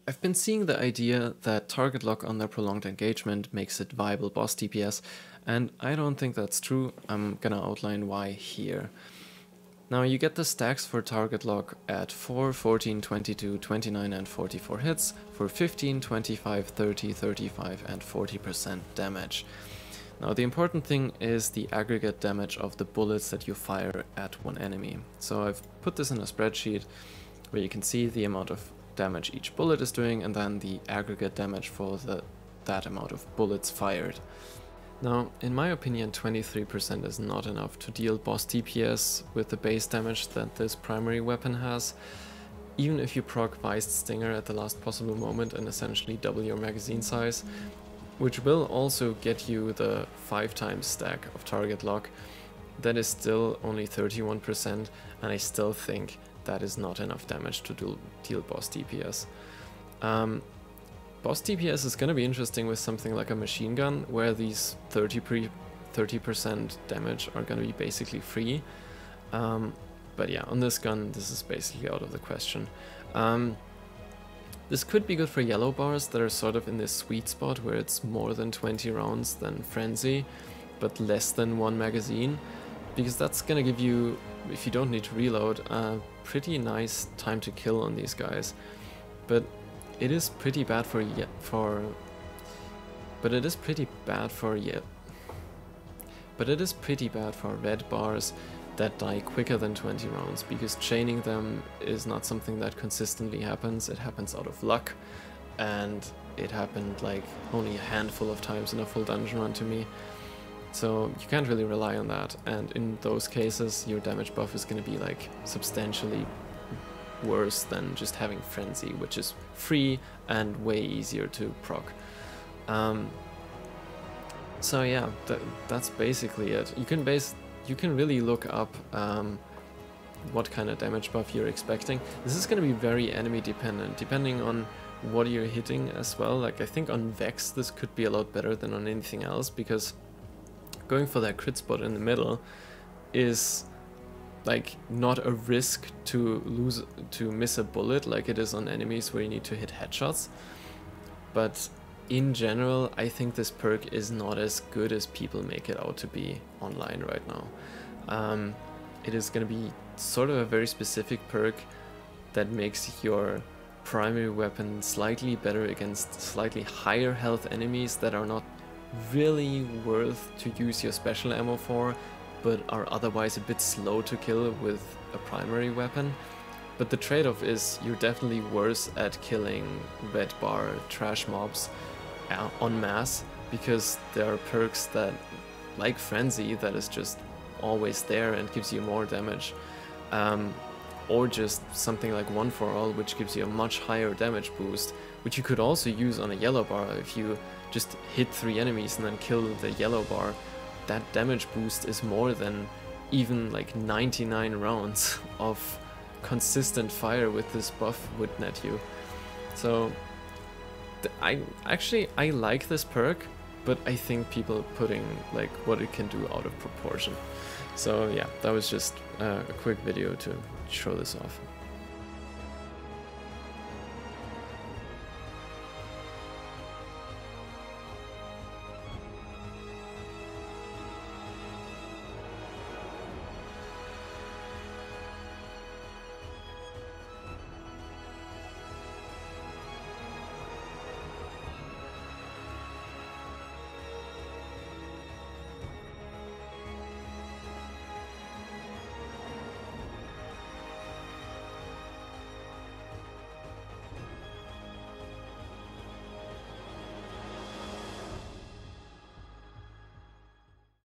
I've been seeing the idea that target lock under prolonged engagement makes it viable boss DPS, and I don't think that's true. I'm gonna outline why here. Now you get the stacks for target lock at 4, 14, 22, 29 and 44 hits for 15, 25, 30, 35 and 40% damage. Now the important thing is the aggregate damage of the bullets that you fire at one enemy. So I've put this in a spreadsheet where you can see the amount of damage each bullet is doing and then the aggregate damage for that amount of bullets fired. Now, in my opinion, 23% is not enough to deal boss DPS with the base damage that this primary weapon has, even if you proc Veist Stinger at the last possible moment and essentially double your magazine size, which will also get you the 5x stack of target lock. That is still only 31%, and I still think that is not enough damage to deal boss DPS. Boss DPS is going to be interesting with something like a machine gun, where these 30% damage are going to be basically free. But yeah, on this gun, this is basically out of the question. This could be good for yellow bars that are sort of in this sweet spot where it's more than 20 rounds than Frenzy, but less than one magazine, because that's going to give you, if you don't need to reload, a pretty nice time to kill on these guys. But it is pretty bad for red bars that die quicker than 20 rounds, because chaining them is not something that consistently happens. It happens out of luck, and it happened like only a handful of times in a full dungeon run to me. So you can't really rely on that, and in those cases your damage buff is going to be like substantially worse than just having Frenzy, which is free and way easier to proc. So yeah, that's basically it. You can really look up what kind of damage buff you're expecting. This is going to be very enemy dependent, depending on what you're hitting as well. Like I think on Vex this could be a lot better than on anything else, because going for that crit spot in the middle is like not a risk to miss a bullet like it is on enemies where you need to hit headshots. But in general, I think this perk is not as good as people make it out to be online right now. It is going to be sort of a very specific perk that makes your primary weapon slightly better against slightly higher health enemies that are not really worth to use your special ammo for, but are otherwise a bit slow to kill with a primary weapon. But the trade-off is you're definitely worse at killing red bar trash mobs en masse, because there are perks that, like Frenzy, that is just always there and gives you more damage, or just something like One for All, which gives you a much higher damage boost, which you could also use on a yellow bar. If you just hit 3 enemies and then kill the yellow bar, that damage boost is more than even like 99 rounds of consistent fire with this buff would net you. So I like this perk, but I think people putting like what it can do out of proportion. So yeah, that was just a quick video to show this off.